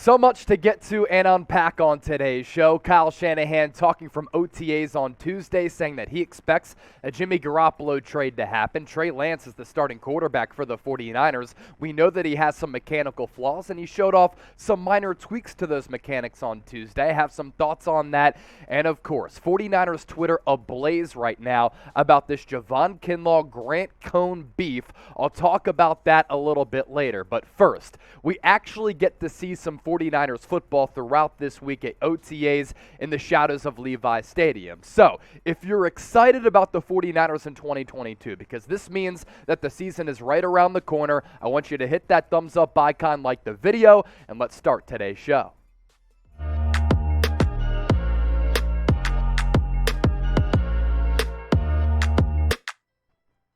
So much to get to and unpack on today's show. Kyle Shanahan talking from OTAs on Tuesday, saying that he expects a Jimmy Garoppolo trade to happen. Trey Lance is the starting quarterback for the 49ers. We know that he has some mechanical flaws, and he showed off some minor tweaks to those mechanics on Tuesday. I have some thoughts on that. And, of course, 49ers Twitter ablaze right now about this Javon Kinlaw, Grant Cohn beef. I'll talk about that a little bit later. But first, we actually get to see some 49ers football throughout this week at OTAs in the shadows of Levi Stadium. So, if you're excited about the 49ers in 2022, because this means that the season is right around the corner, I want you to hit that thumbs up icon, like the video, and let's start today's show.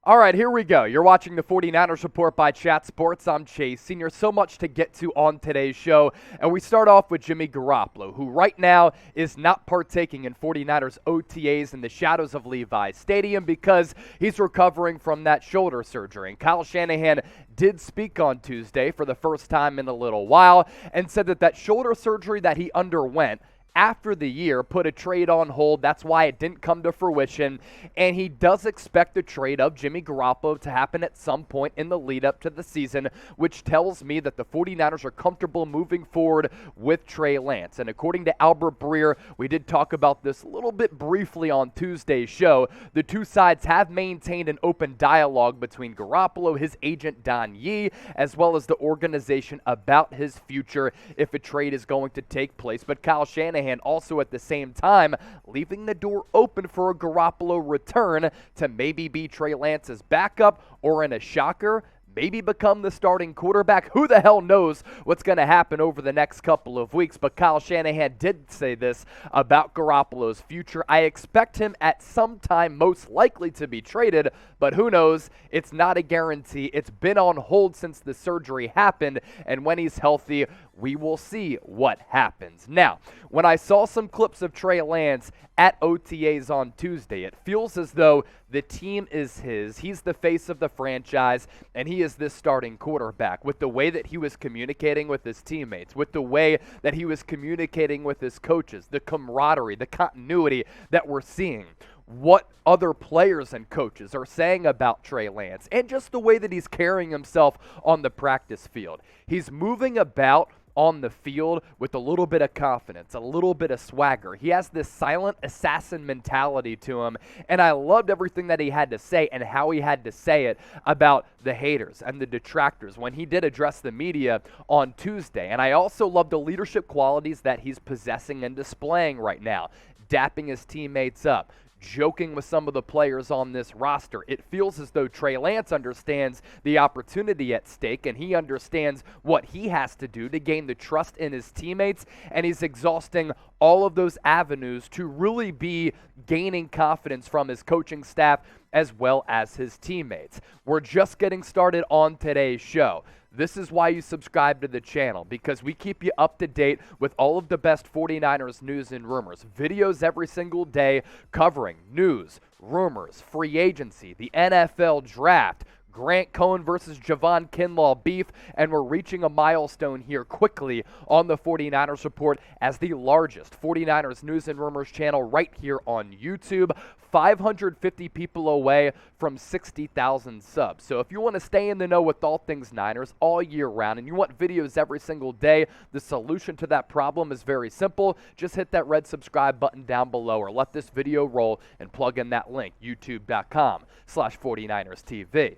All right, here we go. You're watching the 49ers Report by Chat Sports. I'm Chase Sr. So much to get to on today's show. And we start off with Jimmy Garoppolo, who right now is not partaking in 49ers OTAs in the shadows of Levi Stadium because he's recovering from that shoulder surgery. And Kyle Shanahan did speak on Tuesday for the first time in a little while and said that shoulder surgery that he underwent after the year put a trade on hold. That's why it didn't come to fruition. And he does expect a trade of Jimmy Garoppolo to happen at some point in the lead up to the season, which tells me that the 49ers are comfortable moving forward with Trey Lance. And according to Albert Breer, we did talk about this a little bit briefly on Tuesday's show. The two sides have maintained an open dialogue between Garoppolo, his agent Don Yee, as well as the organization about his future if a trade is going to take place. But Kyle Shanahan also at the same time leaving the door open for a Garoppolo return to maybe be Trey Lance's backup or, in a shocker, maybe become the starting quarterback. Who the hell knows what's going to happen over the next couple of weeks, but Kyle Shanahan did say this about Garoppolo's future. I expect him at some time most likely to be traded, but who knows? It's not a guarantee. It's been on hold since the surgery happened, and when he's healthy, we will see what happens. Now, when I saw some clips of Trey Lance at OTAs on Tuesday, it feels as though the team is his. He's the face of the franchise, and he is this starting quarterback. With the way that he was communicating with his teammates, with the way that he was communicating with his coaches, the camaraderie, the continuity that we're seeing, what other players and coaches are saying about Trey Lance, and just the way that he's carrying himself on the practice field. He's moving about on the field with a little bit of confidence, a little bit of swagger. He has this silent assassin mentality to him, and I loved everything that he had to say and how he had to say it about the haters and the detractors when he did address the media on Tuesday. And I also love the leadership qualities that he's possessing and displaying right now, dapping his teammates up, joking with some of the players on this roster. It feels as though Trey Lance understands the opportunity at stake, and he understands what he has to do to gain the trust in his teammates, and he's exhausting all of those avenues to really be gaining confidence from his coaching staff as well as his teammates. We're just getting started on today's show. This is why you subscribe to the channel, because we keep you up to date with all of the best 49ers news and rumors. Videos every single day covering news, rumors, free agency, the NFL draft, Grant Cohn versus Javon Kinlaw beef, and we're reaching a milestone here quickly on the 49ers Report as the largest 49ers news and rumors channel right here on YouTube. 550 people away from 60,000 subs. So if you want to stay in the know with all things Niners all year round and you want videos every single day, the solution to that problem is very simple. Just hit that red subscribe button down below or let this video roll and plug in that link, youtube.com/49ers TV.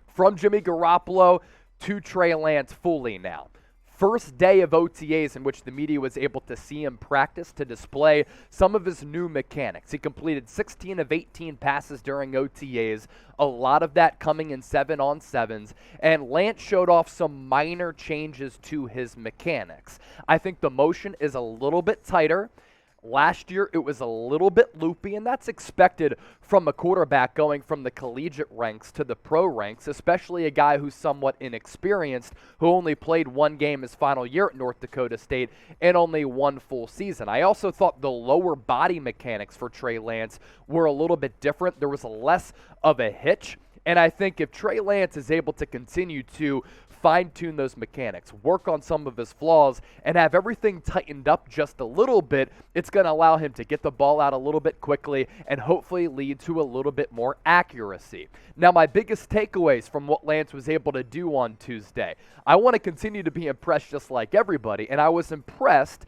From Jimmy Garoppolo to Trey Lance fully now. First day of OTAs in which the media was able to see him practice to display some of his new mechanics. He completed 16 of 18 passes during OTAs, a lot of that coming in 7-on-7s, and Lance showed off some minor changes to his mechanics. I think the motion is a little bit tighter. Last year, it was a little bit loopy, and that's expected from a quarterback going from the collegiate ranks to the pro ranks, especially a guy who's somewhat inexperienced, who only played one game his final year at North Dakota State and only one full season. I also thought the lower body mechanics for Trey Lance were a little bit different. There was less of a hitch, and I think if Trey Lance is able to continue to fine-tune those mechanics, work on some of his flaws, and have everything tightened up just a little bit, it's going to allow him to get the ball out a little bit quickly and hopefully lead to a little bit more accuracy. Now, my biggest takeaways from what Lance was able to do on Tuesday, I want to continue to be impressed just like everybody, and I was impressed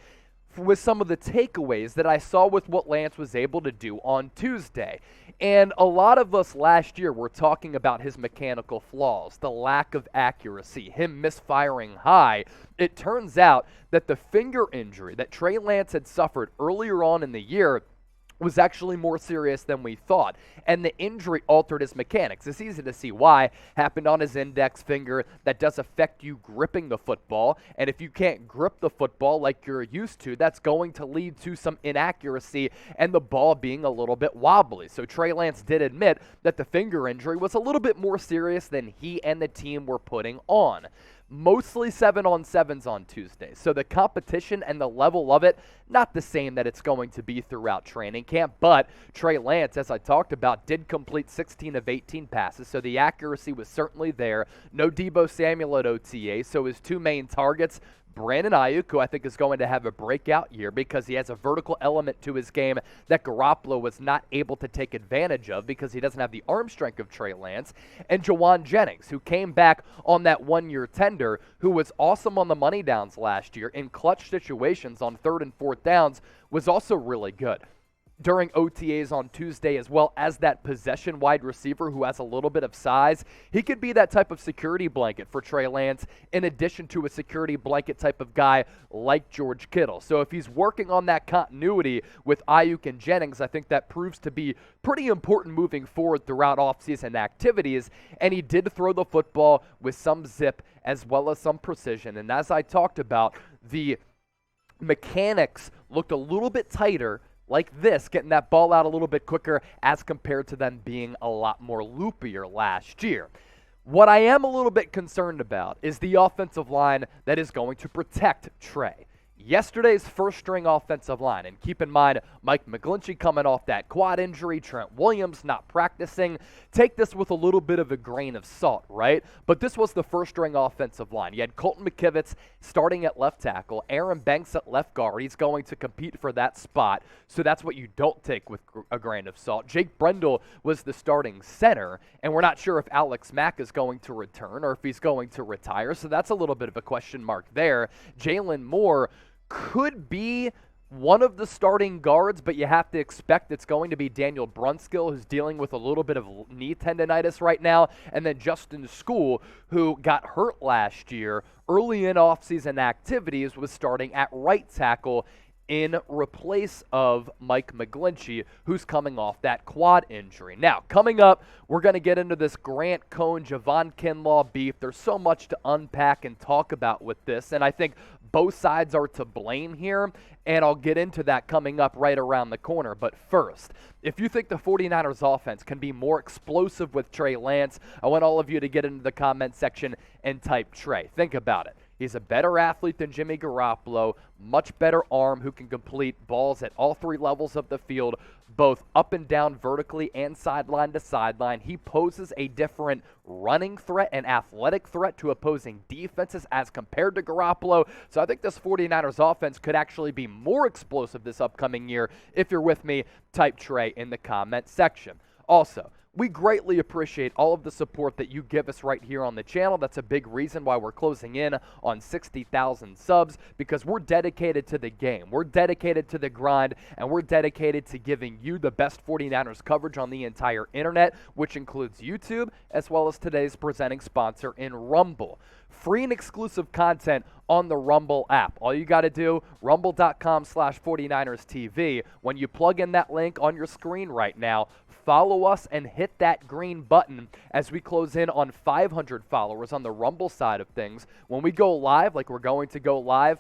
with some of the takeaways that I saw with what Lance was able to do on Tuesday. And a lot of us last year were talking about his mechanical flaws, the lack of accuracy, him misfiring high. It turns out that the finger injury that Trey Lance had suffered earlier on in the year was actually more serious than we thought, and the injury altered his mechanics. It's easy to see why. Happened on his index finger. That does affect you gripping the football, and if you can't grip the football like you're used to, that's going to lead to some inaccuracy and the ball being a little bit wobbly. So Trey Lance did admit that the finger injury was a little bit more serious than he and the team were putting on. Mostly 7-on-7s on Tuesday. So the competition and the level of it, not the same that it's going to be throughout training camp, but Trey Lance, as I talked about, did complete 16 of 18 passes, so the accuracy was certainly there. No Deebo Samuel at OTA, so his two main targets, Brandon Aiyuk, who I think is going to have a breakout year because he has a vertical element to his game that Garoppolo was not able to take advantage of because he doesn't have the arm strength of Trey Lance, and Javon Jennings, who came back on that one-year tender, who was awesome on the money downs last year in clutch situations on 3rd and 4th downs, was also really good during OTAs on Tuesday, as well as that possession wide receiver who has a little bit of size. He could be that type of security blanket for Trey Lance in addition to a security blanket type of guy like George Kittle. So if he's working on that continuity with Aiyuk and Jennings, I think that proves to be pretty important moving forward throughout offseason activities. And he did throw the football with some zip as well as some precision. And as I talked about, the mechanics looked a little bit tighter like this, getting that ball out a little bit quicker as compared to them being a lot more loopier last year. What I am a little bit concerned about is the offensive line that is going to protect Trey. Yesterday's first-string offensive line, and keep in mind, Mike McGlinchey coming off that quad injury, Trent Williams not practicing. Take this with a little bit of a grain of salt, right? But this was the first-string offensive line. You had Colton McKivitz starting at left tackle, Aaron Banks at left guard. He's going to compete for that spot, so that's what you don't take with a grain of salt. Jake Brendel was the starting center, and we're not sure if Alex Mack is going to return or if he's going to retire, so that's a little bit of a question mark there. Jaylon Moore could be one of the starting guards, but you have to expect it's going to be Daniel Brunskill, who's dealing with a little bit of knee tendonitis right now, and then Justin Skule, who got hurt last year early in offseason activities, was starting at right tackle in replace of Mike McGlinchey, who's coming off that quad injury. Now, coming up, we're going to get into this Grant Cohn, Javon Kinlaw beef. There's so much to unpack and talk about with this, and I think both sides are to blame here, and I'll get into that coming up right around the corner. But first, if you think the 49ers offense can be more explosive with Trey Lance, I want all of you to get into the comment section and type Trey. Think about it. He's a better athlete than Jimmy Garoppolo, much better arm who can complete balls at all three levels of the field, both up and down vertically and sideline to sideline. He poses a different running threat and athletic threat to opposing defenses as compared to Garoppolo. So I think this 49ers offense could actually be more explosive this upcoming year. If you're with me, type Trey in the comment section. Also, we greatly appreciate all of the support that you give us right here on the channel. That's a big reason why we're closing in on 60,000 subs, because we're dedicated to the game. We're dedicated to the grind, and we're dedicated to giving you the best 49ers coverage on the entire internet, which includes YouTube, as well as today's presenting sponsor in Rumble. Free and exclusive content on the Rumble app. All you got to do, rumble.com/49erstv. When you plug in that link on your screen right now, follow us and hit that green button as we close in on 500 followers on the Rumble side of things. When we go live, like we're going to go live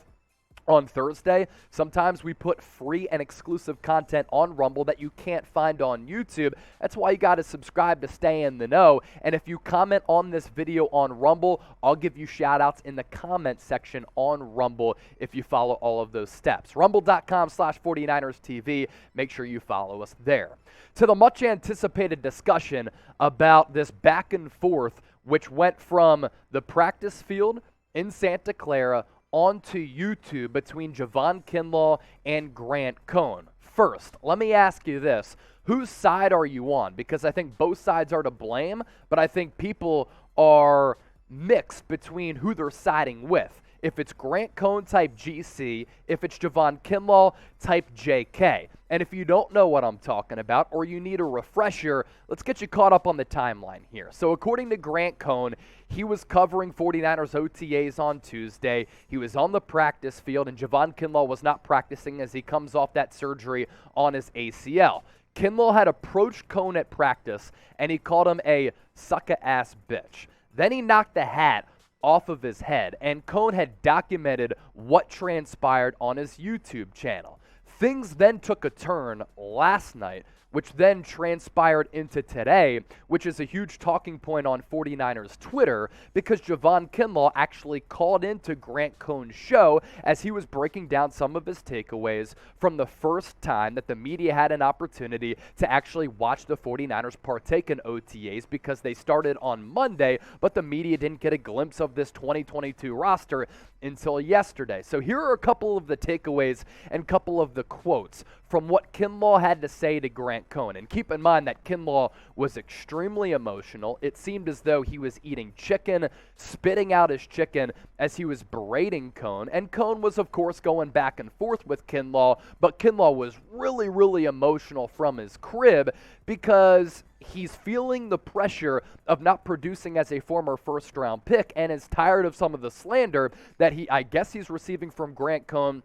on Thursday, sometimes we put free and exclusive content on Rumble that you can't find on YouTube. That's why you got to subscribe to stay in the know. And if you comment on this video on Rumble, I'll give you shout outs in the comment section on Rumble if you follow all of those steps. Rumble.com/49erstv. Make sure you follow us there. To the much anticipated discussion about this back and forth which went from the practice field in Santa Clara onto YouTube between Javon Kinlaw and Grant Cohn. First, let me ask you this. Whose side are you on? Because I think both sides are to blame, but I think people are mixed between who they're siding with. If it's Grant Cohn type GC, if it's Javon Kinlaw type JK. And if you don't know what I'm talking about or you need a refresher, let's get you caught up on the timeline here. So according to Grant Cohn, he was covering 49ers OTAs on Tuesday. He was on the practice field, and Javon Kinlaw was not practicing as he comes off that surgery on his ACL. Kinlaw had approached Cohn at practice, and he called him a sucker-ass bitch. Then he knocked the hat off of his head, and Cohn had documented what transpired on his YouTube channel. Things then took a turn last night, which then transpired into today, which is a huge talking point on 49ers Twitter, because Javon Kinlaw actually called into Grant Cohn's show as he was breaking down some of his takeaways from the first time that the media had an opportunity to actually watch the 49ers partake in OTAs, because they started on Monday, but the media didn't get a glimpse of this 2022 roster until yesterday. So here are a couple of the takeaways and a couple of the quotes from what Kinlaw had to say to Grant Cohn. And keep in mind that Kinlaw was extremely emotional. It seemed as though he was eating chicken, spitting out his chicken as he was berating Cohn. And Cohn was, of course, going back and forth with Kinlaw, but Kinlaw was really, really emotional from his crib because he's feeling the pressure of not producing as a former first-round pick and is tired of some of the slander that I guess he's receiving from Grant Cohn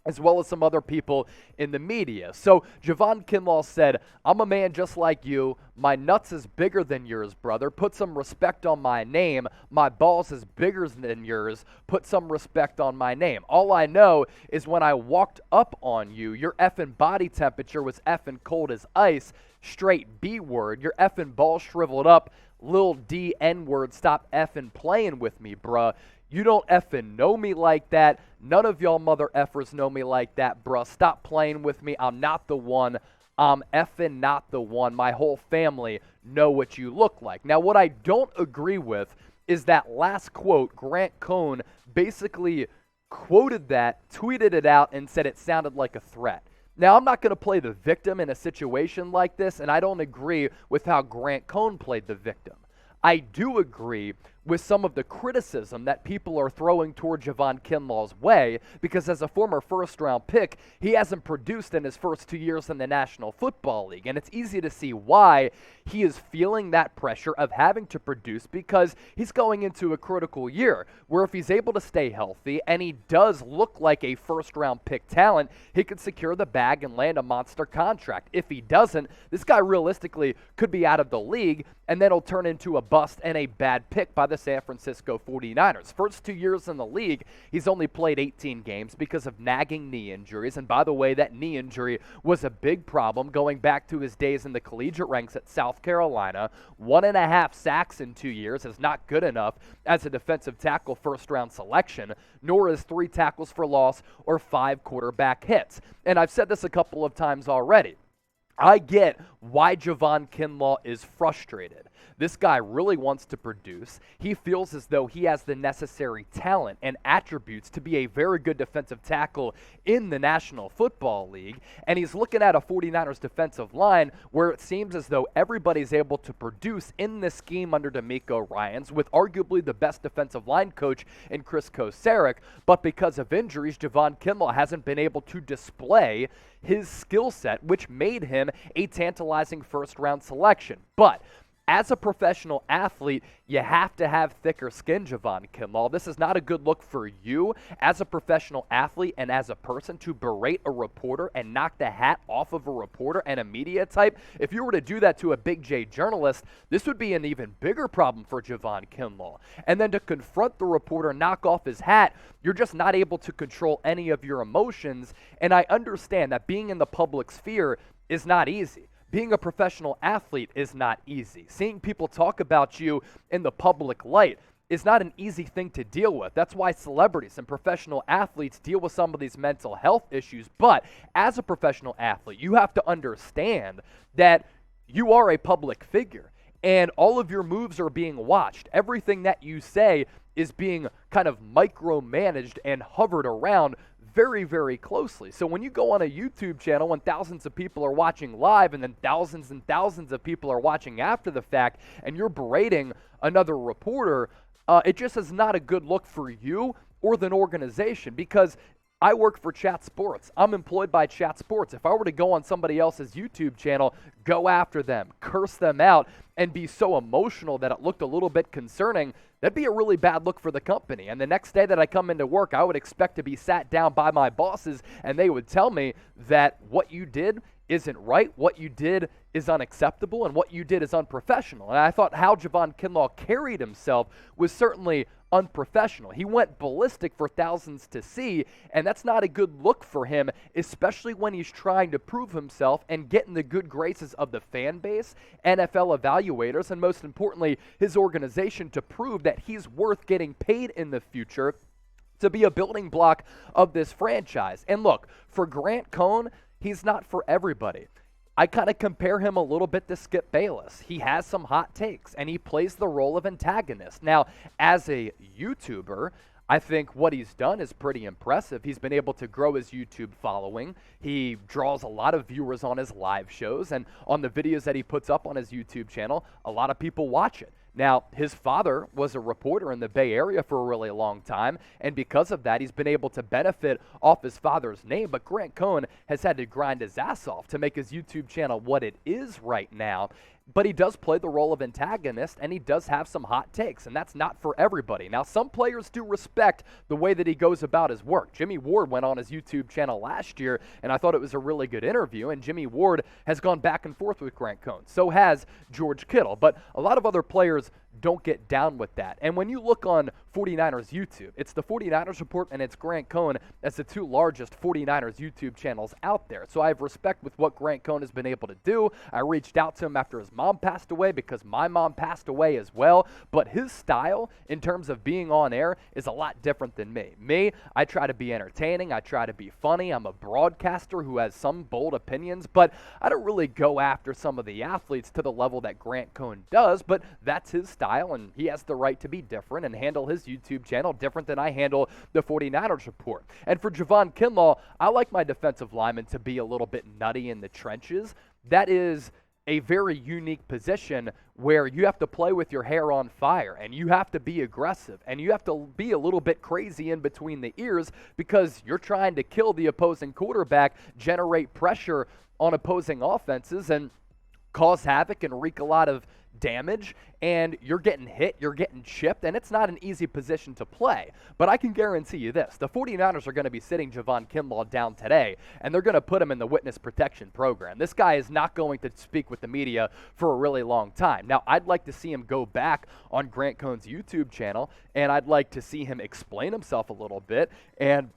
as well as some other people in the media. So Javon Kinlaw said, "I'm a man just like you. My nuts is bigger than yours, brother. Put some respect on my name. My balls is bigger than yours. Put some respect on my name. All I know is when I walked up on you, your effing body temperature was effing cold as ice. Straight B-word. Your effing balls shriveled up. Lil D N-word. Stop effing playing with me, bruh. You don't effing know me like that. None of y'all mother effers know me like that, bruh. Stop playing with me. I'm not the one. I'm effing not the one. My whole family know what you look like." Now, what I don't agree with is that last quote. Grant Cohn basically quoted that, tweeted it out, and said it sounded like a threat. Now, I'm not going to play the victim in a situation like this, and I don't agree with how Grant Cohn played the victim. I do agree with some of the criticism that people are throwing toward Javon Kinlaw's way, because as a former first-round pick, he hasn't produced in his first 2 years in the National Football League. And it's easy to see why he is feeling that pressure of having to produce, because he's going into a critical year where if he's able to stay healthy and he does look like a first-round pick talent, he could secure the bag and land a monster contract. If he doesn't, this guy realistically could be out of the league, and then he'll turn into a bust and a bad pick by the San Francisco 49ers. First 2 years in the league, he's only played 18 games because of nagging knee injuries. And by the way, that knee injury was a big problem going back to his days in the collegiate ranks at South Carolina. 1.5 sacks in 2 years is not good enough as a defensive tackle first-round selection, nor is 3 tackles for loss or 5 quarterback hits. And I've said this a couple of times already. I get why Javon Kinlaw is frustrated. This guy really wants to produce. He feels as though he has the necessary talent and attributes to be a very good defensive tackle in the National Football League. And he's looking at a 49ers defensive line where it seems as though everybody's able to produce in this scheme under DeMeco Ryans, with arguably the best defensive line coach in Chris Kocurek. But because of injuries, Javon Kinlaw hasn't been able to display his skill set, which made him a tantalizing first-round selection. But as a professional athlete, you have to have thicker skin, Javon Kinlaw. This is not a good look for you as a professional athlete and as a person to berate a reporter and knock the hat off of a reporter and a media type. If you were to do that to a Big J journalist, this would be an even bigger problem for Javon Kinlaw. And then to confront the reporter, knock off his hat, you're just not able to control any of your emotions. And I understand that being in the public sphere is not easy. Being a professional athlete is not easy. Seeing people talk about you in the public light is not an easy thing to deal with. That's why celebrities and professional athletes deal with some of these mental health issues. But as a professional athlete, you have to understand that you are a public figure. and all of your moves are being watched. Everything that you say is being kind of micromanaged and hovered around very, very closely. So when you go on a YouTube channel when thousands of people are watching live and then thousands and thousands of people are watching after the fact, and you're berating another reporter, it just is not a good look for you or the organization, because I work for Chat Sports. I'm employed by Chat Sports. If I were to go on somebody else's YouTube channel, go after them, curse them out, and be so emotional that it looked a little bit concerning, that'd be a really bad look for the company. And the next day that I come into work, I would expect to be sat down by my bosses, and they would tell me that what you did isn't right, what you did is unacceptable, and what you did is unprofessional. And I thought how Javon Kinlaw carried himself was certainly unprofessional. He went ballistic for thousands to see, and that's not a good look for him, especially when he's trying to prove himself and get in the good graces of the fan base, NFL evaluators, and most importantly, his organization, to prove that he's worth getting paid in the future to be a building block of this franchise. And look, for Grant Cohn, he's not for everybody. I kind of compare him a little bit to Skip Bayless. He has some hot takes, and he plays the role of antagonist. Now, as a YouTuber, I think what he's done is pretty impressive. He's been able to grow his YouTube following. He draws a lot of viewers on his live shows, and on the videos that he puts up on his YouTube channel, a lot of people watch it. Now, his father was a reporter in the Bay Area for a really long time, and because of that, he's been able to benefit off his father's name. But Grant Cohn has had to grind his ass off to make his YouTube channel what it is right now. But he does play the role of antagonist, and he does have some hot takes, and that's not for everybody. Now, some players do respect the way that he goes about his work. Jimmy Ward went on his YouTube channel last year, and I thought it was a really good interview, and Jimmy Ward has gone back and forth with Grant Cohn. So has George Kittle, but a lot of other players don't get down with that. And when you look on 49ers YouTube, it's the 49ers Report and it's Grant Cohn as the two largest 49ers YouTube channels out there. So I have respect with what Grant Cohn has been able to do. I reached out to him after his mom passed away because my mom passed away as well. But his style in terms of being on air is a lot different than me. I try to be entertaining. I try to be funny. I'm a broadcaster who has some bold opinions, but I don't really go after some of the athletes to the level that Grant Cohn does, but that's his style, and he has the right to be different and handle his YouTube channel different than I handle the 49ers Report. And for Javon Kinlaw, I like my defensive linemen to be a little bit nutty in the trenches. That is a very unique position where you have to play with your hair on fire, and you have to be aggressive, and you have to be a little bit crazy in between the ears because you're trying to kill the opposing quarterback, generate pressure on opposing offenses, and cause havoc and wreak a lot of damage, and you're getting hit, you're getting chipped, and it's not an easy position to play. But I can guarantee you this, the 49ers are going to be sitting Javon Kinlaw down today, and they're going to put him in the witness protection program. This guy is not going to speak with the media for a really long time. Now, I'd like to see him go back on Grant Cohn's YouTube channel, and I'd like to see him explain himself a little bit and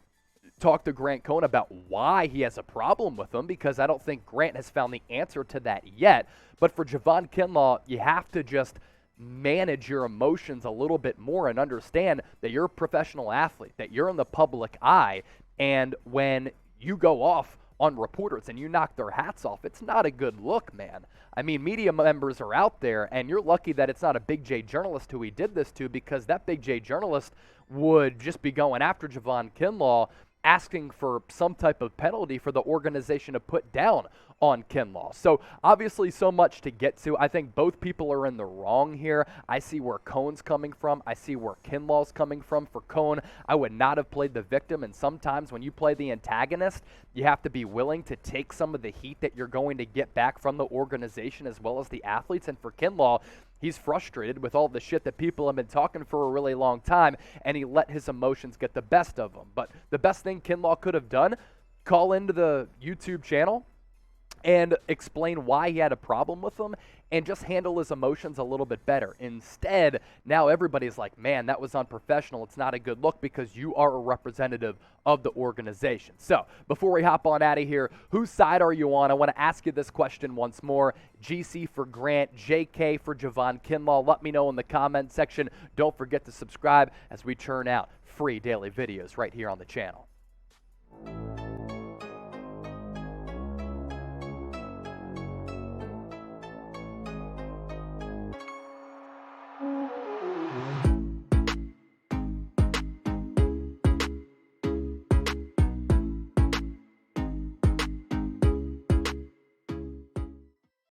talk to Grant Cohn about why he has a problem with him, because I don't think Grant has found the answer to that yet. But for Javon Kinlaw, you have to just manage your emotions a little bit more and understand that you're a professional athlete, that you're in the public eye, and when you go off on reporters and you knock their hats off, it's not a good look, man. I mean, media members are out there, and you're lucky that it's not a Big J journalist who he did this to, because that Big J journalist would just be going after Javon Kinlaw, asking for some type of penalty for the organization to put down on Kinlaw. So obviously so much to get to. I think both people are in the wrong here. I see where Cohn's coming from. I see where Kinlaw's coming from. For Cohn, I would not have played the victim, and sometimes when you play the antagonist, you have to be willing to take some of the heat that you're going to get back from the organization as well as the athletes. And for Kinlaw, he's frustrated with all the shit that people have been talking for a really long time, and he let his emotions get the best of him. But the best thing Kinlaw could have done, call into the YouTube channel and explain why he had a problem with them and just handle his emotions a little bit better. Instead, now everybody's like, man, that was unprofessional. It's not a good look because you are a representative of the organization. So before we hop on out of here, whose side are you on? I want to ask you this question once more. GC for Grant, JK for Javon Kinlaw. Let me know in the comment section. Don't forget to subscribe as we churn out free daily videos right here on the channel.